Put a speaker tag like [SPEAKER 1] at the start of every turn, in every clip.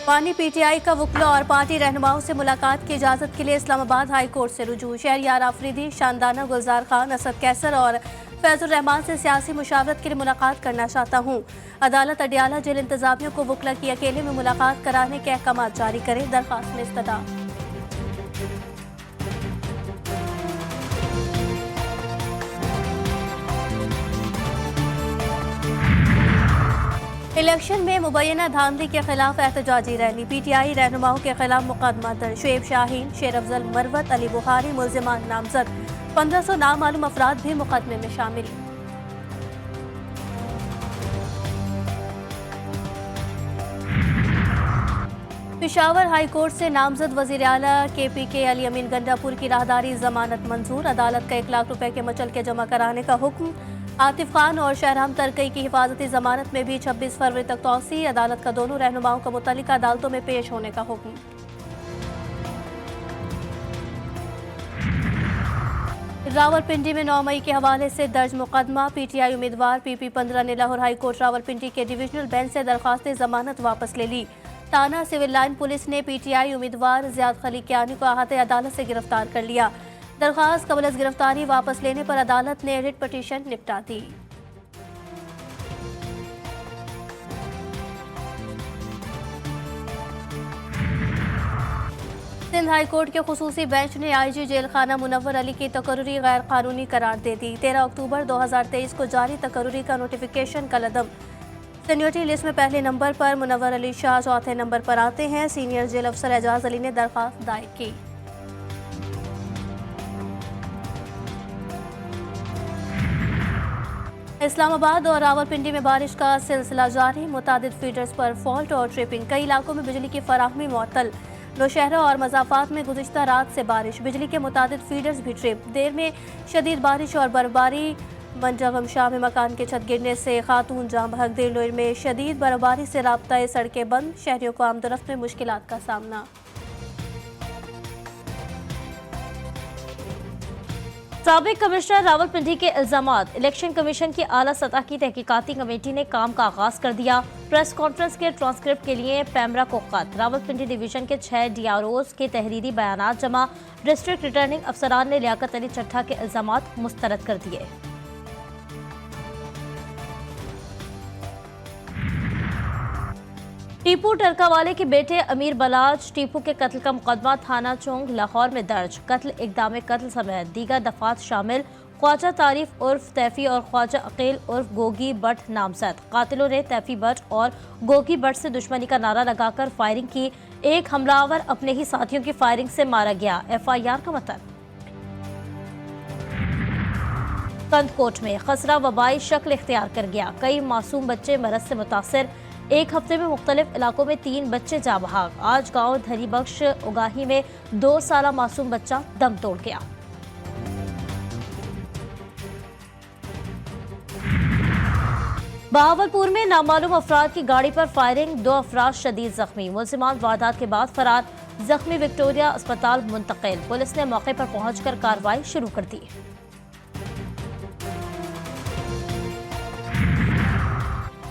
[SPEAKER 1] वानी पीटीआई का वकीलों और पार्टी रहनुमाओं से मुलाकात की इजाजत के लिए इस्लामाबाद हाई कोर्ट से रुजू। शहरयार आफरीदी, शानदाना, गुलजार खान, असद कैसर और फैजुर रहमान से सियासी मुशावरत के लिए मुलाकात करना चाहता हूँ। अदालत अडियाला जेल इंतजामियों को वकला की अकेले में मुलाकात कराने के अहकाम जारी करे, दरखास्त में इस्तदा। इलेक्शन में मुबैना धांधली के खिलाफ एहतजाजी रैली। पीटीआई रहनुमाओं के खिलाफ मुकदमा दर्ज। शुएब शाहीन, शेर अफजल मरवत, अली बुखारी मुल्जिमान नामजद। 1500 नामालूम अफराद भी मुकदमे में शामिल। पेशावर हाई कोर्ट से नामजद वजीर आला KPK अली अमीन गंडापुर की राहदारी जमानत मंजूर। अदालत का 1 लाख रुपए के मचल के जमा कराने का हुक्म। आतिफ खान और शहराम तरकई की हिफाजती जमानत में भी 26 फरवरी तक तौसी। अदालत का दोनों रहनुमाओं को मुतल्लिका अदालतों में पेश होने का हुक्म। रावलपिंडी में 9 मई के हवाले से दर्ज मुकदमा। PTI उम्मीदवार PP 15 ने लाहौर हाई कोर्ट रावलपिंडी के डिविजनल बेंच से दरखास्त जमानत वापस ले ली। ताना सिविल लाइन पुलिस ने PTI उम्मीदवार ज़ियाद खलीकियानी को अहाते अदालत से गिरफ्तार कर लिया। दरखास्त कबल अज़ गिरफ्तारी वापस लेने पर अदालत ने रिट पटिशन निपटा दी। सिंध हाई कोर्ट के खुसूसी बेंच ने IG जेल खाना मुनव्वर अली की तकर्रुरी गैर कानूनी करार दे दी। 13 अक्टूबर 2023 को जारी तकर्रुरी का नोटिफिकेशन कलअदम। सीनियरिटी लिस्ट में पहले नंबर पर मुनव्वर अली शाह चौथे नंबर पर आते हैं। सीनियर जेल अफसर एजाज अली ने दरखास्त दायर की। इस्लामाबाद और रावलपिंडी में बारिश का सिलसिला जारी। मुतादिद फीडर्स पर फॉल्ट और ट्रिपिंग। कई इलाकों में बिजली की फराहमी मुअत्तल। नौशहरा और मज़ाफ़ात में गुज़िश्ता रात से बारिश। बिजली के मुतादिद फीडर्स भी ट्रिप। देर में शदीद बारिश और बर्फबारी। मंजगम शाह में मकान के छत गिरने से खातून जाम बहक। दिलोर में शदीद बर्फबारी से राब्ता सड़कें बंद। शहरियों को आमदोरफ्त में मुश्किलात का सामना।
[SPEAKER 2] साबिक कमिश्नर रावलपिंडी के इल्जामात। इलेक्शन कमीशन की आला सतह की तहकीकाती कमेटी ने काम का आगाज कर दिया। प्रेस कॉन्फ्रेंस के ट्रांसक्रिप्ट के लिए पैमरा को खत। रावलपिंडी डिवीजन के 6 DROs के तहरीरी बयानात जमा। डिस्ट्रिक्ट रिटर्निंग अफसरान ने लियाकत अली चट्ठा के इल्जामात मुस्तरद कर दिए। टीपू टरकावाले के बेटे अमीर बलाज टीपू के कत्ल का मुकदमा थाना चौंग लाहौर में दर्ज। कत्ल, इक़दाम कत्ल समेत दीगर दफात शामिल। ख्वाजा तारीफ उर्फ तैफी और ख्वाजा अकील उर्फ गोगी बट नामजद। कातिलों ने तैफी बट और गोगी बट से दुश्मनी का नारा लगाकर फायरिंग की। एक हमलावर अपने ही साथियों की फायरिंग से मारा गया। FIR का मतलब। कंदकोट में खसरा वबाई शक्ल इख्तियार कर गया। कई मासूम बच्चे मरज से मुतासर। एक हफ्ते में मुख्तलिफ इलाकों में 3 बच्चे जा बहाक। आज गांव धरी बख्श उगाही में 2 साला मासूम बच्चा दम तोड़ गया। बहावलपुर में नामालूम अफराद की गाड़ी पर फायरिंग। 2 अफराद शदीद जख्मी। मुल्जिमान वारदात के बाद फरार। जख्मी विक्टोरिया अस्पताल मुंतकिल। पुलिस ने मौके पर पहुंचकर कार्रवाई शुरू कर दी।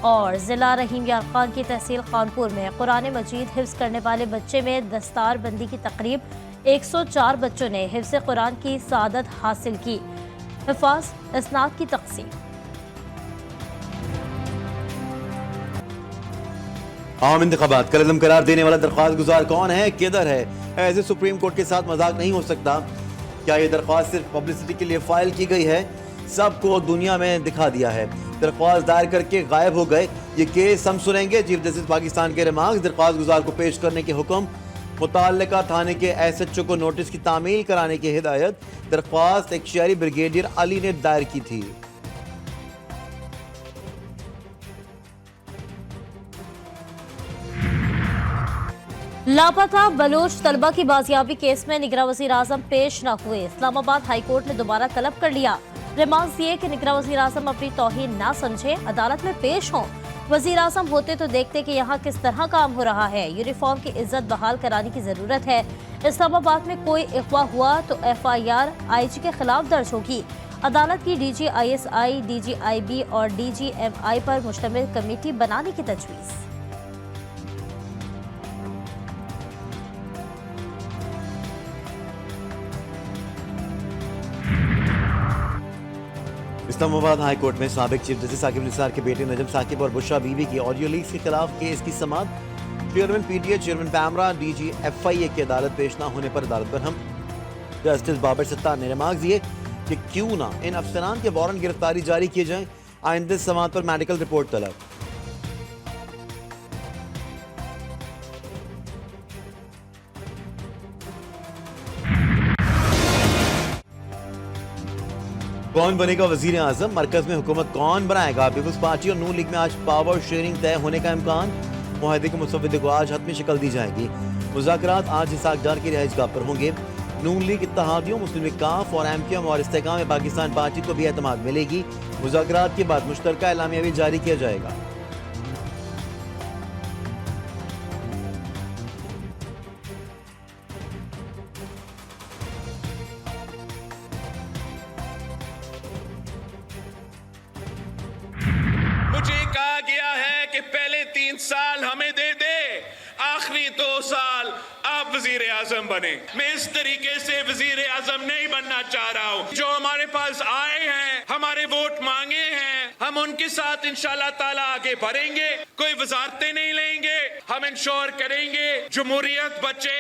[SPEAKER 2] और जिला रहीम यार खान की तहसील खानपुर में कुरान मजीद हिफ्ज करने वाले बच्चे में दस्तार बंदी की तकरीब। 104 बच्चों ने हिफ्ज कुरान की सादत हासिल की। हिफाज इसनाद की तकसीम।
[SPEAKER 3] आम इंतखाबात कलअदम करार देने वाला दरख्वास्त गुजार कौन है, किधर है? ऐसे सुप्रीम कोर्ट के साथ मजाक नहीं हो सकता। क्या ये दरख्वास्त सिर्फ पब्लिसिटी के लिए फाइल की गई है? सबको दुनिया में दिखा दिया है। दरख्वास्त दायर करके गायब हो गए। ये केस हम सुनेंगे। चीफ जस्टिस पाकिस्तान के रिमार्क्स। दरख्वास्त गुजार को पेश करने के हुक्म। मुताल्लिका थाने के SHO को नोटिस की तामील कराने की हिदायत। दरख्वास्त एक शहरी ब्रिगेडियर अली ने दायर की थी।
[SPEAKER 2] लापता बलोच तलबा की बाजियाबी केस में निगरान वज़ीर आज़म पेश न हुए। इस्लामाबाद हाई कोर्ट ने दोबारा तलब कर लिया। रिमांड दिए कि निगरान वज़ीर आज़म अपनी तौहीन ना समझे, अदालत में पेश हों। वज़ीर आज़म होते तो देखते कि यहाँ किस तरह काम हो रहा है। यूनिफॉर्म की इज्जत बहाल कराने की जरूरत है। इस्लामाबाद में कोई अगवा हुआ तो FIR IG के खिलाफ दर्ज होगी। अदालत की DG ISI, DG IB और DG MI पर मुश्तमिल कमेटी बनाने की तजवीज़।
[SPEAKER 3] इस्लामाबाद हाई कोर्ट में साबिक चीफ जस्टिस साकिब निसार के बेटे नजम साकिब और बुशरा बीबी की ऑडियो लीक्स के खिलाफ केस की समाअत। Chairman PTA, chairman PEMRA, DG FIA की अदालत पेश न होने पर अदालत पर हम। जस्टिस बाबर सत्तार ने रिमार्क दिए कि क्यों ना इन अफसरान के वारंट गिरफ्तारी जारी किए जाएं। आइंदे समाअत पर मेडिकल रिपोर्ट तलब। कौन बनेगा वजीर आजम, मरकज में हुकूमत कौन बनाएगा? पीपुल्स पार्टी और नून लीग में आज पावर शेयरिंग तय होने का इम्कान। मुआहदे के मुसव्वदे को आज हतमी शक्ल दी जाएगी। मुज़ाकरात आज इसाक डार की रिहाइशगाह पर होंगे। नून लीग इत्तेहादियों, मुस्लिम लीग काफ और एमक्यूएम और इस्तेकाम पाकिस्तान पार्टी को भी एतमाद मिलेगी। मुज़ाकरात के बाद मुश्तरका एलामिया भी जारी किया जाएगा।
[SPEAKER 4] मुझे कहा गया है कि पहले 3 साल हमें दे दे, आखिरी 2 साल आप वजीर आजम बने। मैं इस तरीके से वजीर आजम नहीं बनना चाह रहा हूँ। जो हमारे पास आए हैं, हमारे वोट मांगे हैं, हम उनके साथ इंशाल्लाह ताला आगे बढ़ेंगे। कोई वजारतें नहीं लेंगे, हम इंश्योर करेंगे जमहूरियत बचे।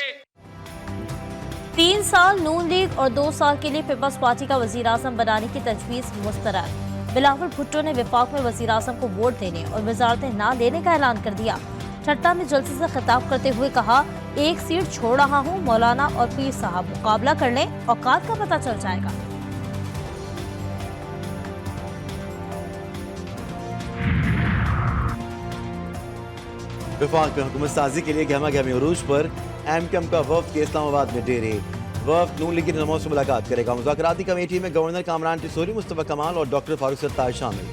[SPEAKER 2] 3 साल नून लीग और 2 साल के लिए पीपल्स पार्टी का वजीर आजम बनाने की तजवीज़ मुस्तरद। बिलावल भुट्टो ने विफाक में वजीर आजम को वोट देने और वजारतें ना देने का ऐलान कर दिया। ठट्टा ने जलसे से खिताब करते हुए कहा, 1 सीट छोड़ रहा हूँ, मौलाना और पीर साहब मुकाबला कर लें, औकात का पता चल जाएगा।
[SPEAKER 3] विफाक में हुकूमत साजी के लिए गहमा गहमी उरूज पर एमक्यूएम का वफ्द के इस्लामाबाद में डेरे। वफ्द नून लीग की रहनुमाओं से मुलाकात करेगा। मुज़ाकराती कमेटी में गवर्नर कामरान टिसोरी, मुस्तफा कमाल और डॉक्टर फारूक सत्तार शामिल।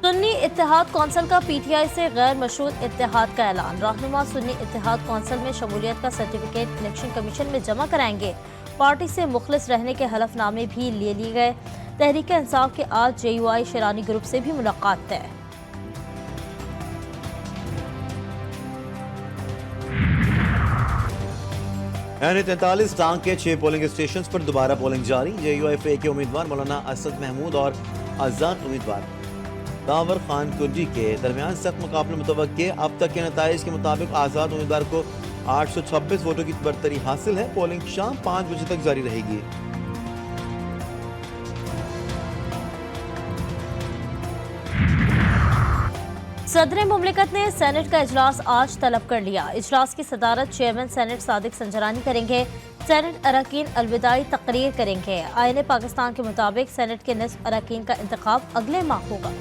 [SPEAKER 2] सुन्नी इत्तेहाद कौंसिल का पीटीआई से गैर मशरूत इत्तेहाद का ऐलान। रहनुमा सुन्नी इत्तेहाद कौंसिल में शमूलियत का सर्टिफिकेट इलेक्शन कमीशन में जमा कराएंगे। पार्टी से मुखलिस रहने के हलफनामे भी ले लिए गए। तहरीक इंसाफ के आज जेयूआई शेरानी ग्रुप से भी मुलाकात तय।
[SPEAKER 3] N43 टांग के 6 पोलिंग स्टेशन पर दोबारा पोलिंग जारी। जेयूआईफए के उम्मीदवार मौलाना असद महमूद और आजाद उम्मीदवार दावर खान कुंजी के दरमियान सख्त मुकाबला मुतवक्के। अब तक के नताइज के मुताबिक आजाद उम्मीदवार को 826 वोटों की बरतरी हासिल है। पोलिंग शाम 5 बजे तक जारी रहेगी।
[SPEAKER 2] सदर मुमलिकत ने सेनेट का इजलास आज तलब कर लिया। इजलास की सदारत चेयरमैन सेनेट सादिक संजरानी करेंगे। सेनेट अरकान अलविदाई तकरीर करेंगे। आईन पाकिस्तान के मुताबिक सेनेट के निस्फ अरकान का इंतखाब अगले माह होगा।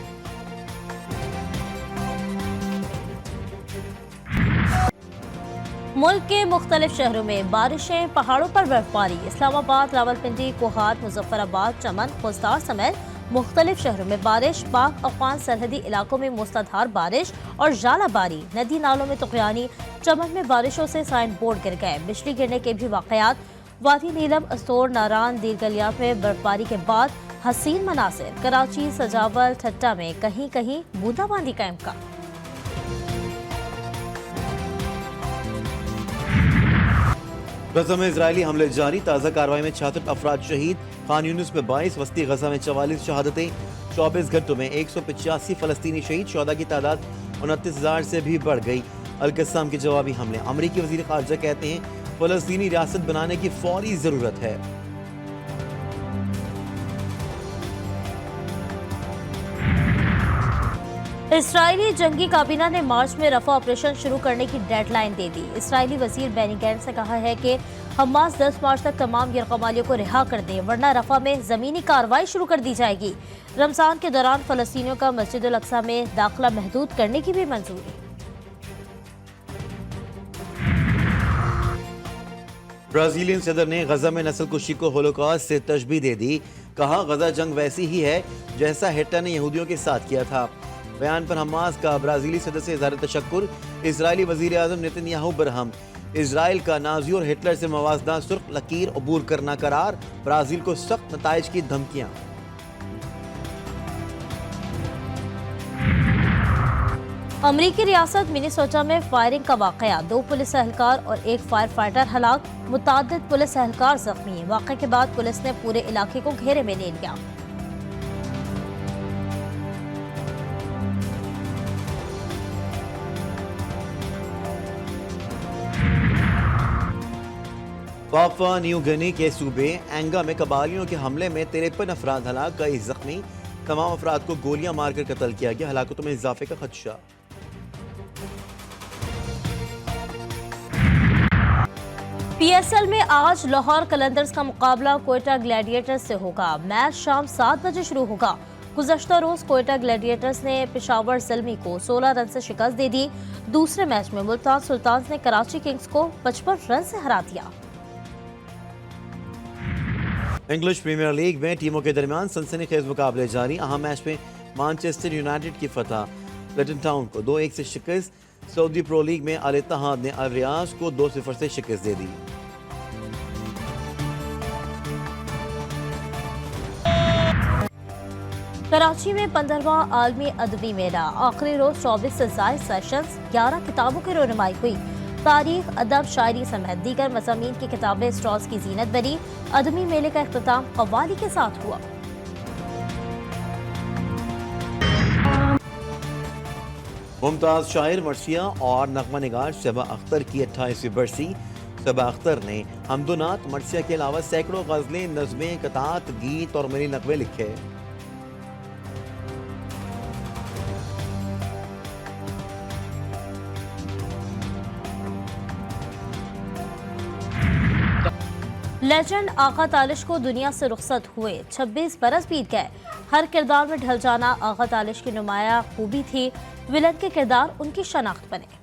[SPEAKER 2] मुल्क के मुख्तलिफ शहरों में बारिशें, पहाड़ों पर बर्फबारी। इस्लामाबाद, रावलपिंडी, कोहाट, मुजफ्फराबाद, चमन, खुजदार समेत मुख्तलिफ शहरों में बारिश। पाक अफगान सरहदी इलाकों में मूसलाधार बारिश और जालाबारी। नदी नालों में तुगयानी। चमन में बारिशों से साइन बोर्ड गिर गए। बिजली गिरने के भी वाकयात। वादी नीलम, अस्तोर, नारान, दीरगलियात में बर्फबारी के बाद हसीन मनासिर। कराची, सजावल, ठट्टा में कहीं कहीं बूंदाबांदी का इम्कान।
[SPEAKER 3] गजा में इजरायली हमले जारी। ताज़ा कार्रवाई में 66 अफराद शहीद। खान यूनिस में 22, वस्ती गजा में 44 शहादतें। 24 घंटों में 185 फलस्तीनी शहीद। शोदा की तादाद 29,000 से भी बढ़ गई। अल-कस्साम के जवाबी हमले। अमरीकी वज़ीर ख़ारजा कहते हैं फलस्तीनी रियासत बनाने की फौरी ज़रूरत है।
[SPEAKER 2] इस्राएली जंगी काबीना ने मार्च में रफा ऑपरेशन शुरू करने की डेडलाइन दे दी। इस्राएली वजीर बेनी गैंट्स ने कहा है कि हमास 10 मार्च तक तमाम यरगमालियों को रिहा कर दे, वरना रफा में ज़मीनी कार्रवाई शुरू कर दी जाएगी। रमजान के दौरान फलस्तीनियों का मस्जिद अल अक्सा में दाखिला महदूद करने की भी मंजूरी।
[SPEAKER 3] ब्राजीलियन सदर ने गजा में नस्ल कुशी को होलोकॉस्ट से तशबीह दे दी। कहा गजा जंग वैसी ही है जैसा हिटलर ने यहूदियों के साथ किया था। बयान पर हमास का ब्राजीली सदर से इज़हार तशक्कुर। इजरायली वजीर आज़म नेतन्याहू बरहम। इजराइल का नाजी और हिटलर से मवाजना सुर्ख लकीर अबूर करना करार। ब्राजील को सख्त नताइज की धमकियां।
[SPEAKER 2] अमरीकी रियासत मिनेसोटा में फायरिंग का वाकया, 2 पुलिस एहलकार और 1 फायर फाइटर हलाक, मुतादिद पुलिस एहलकार जख्मी। वाकये के बाद पुलिस ने पूरे इलाके को घेरे में ले लिया।
[SPEAKER 3] पापुआ न्यू गिनी के सूबे एंगा में कबालियों के हमले में 53 अफराद हलाक, कई जख्मी। तमाम अफराद को गोलियां मारकर कत्ल किया गया। हलाकतों में इजाफे का खदशा।
[SPEAKER 2] PSL में आज लाहौर कलंदर्स का मुकाबला कोयटा ग्लैडिएटर्स से होगा। मैच शाम 7 बजे शुरू होगा। गुज़श्ता रोज कोयटा ग्लैडिएटर्स ने पेशावर ज़ल्मी को 16 रन से शिकस्त दे दी। दूसरे मैच में मुल्तान सुल्तान्स ने कराची किंग्स को 55 रन से हरा दिया।
[SPEAKER 3] इंग्लिश प्रीमियर लीग में टीमों के दरमियान सनसनीखेज मुकाबले जारी। अहम मैच में मैनचेस्टर यूनाइटेड की फतह, लटन टाउन को 2-1 से शिकस्त। सऊदी प्रो लीग में अल इत्तेहाद ने अल रियाज को 2-0 से शिकस्त दे दी।
[SPEAKER 2] कराची में 15वां आलमी अदबी मेला, आखिरी रोज 24 से ज़ायद सेशंस, 11 किताबों की रोनुमाई हुई। तारीख, अदब, शायरी समेत दीगर मज़ामीन की किताबें स्टॉल्स की जीनत बनी। अदबी मेले का इख्तिताम कव्वाली के साथ हुआ।
[SPEAKER 3] मुमताज शायर मर्सिया और नगमा निगार सबा अख्तर की 28वीं बरसी। सबा अख्तर ने हमदुनात मर्सिया के अलावा सैकड़ों गज़लें, नज़में, कतात, गीत और मिली नगमे लिखे।
[SPEAKER 2] लेजेंड आगा तालिश को दुनिया से रुखसत हुए 26 बरस बीत गए। हर किरदार में ढल जाना आगा तालिश की नुमाया खूबी थी। विलन के किरदार उनकी शनाख्त बने।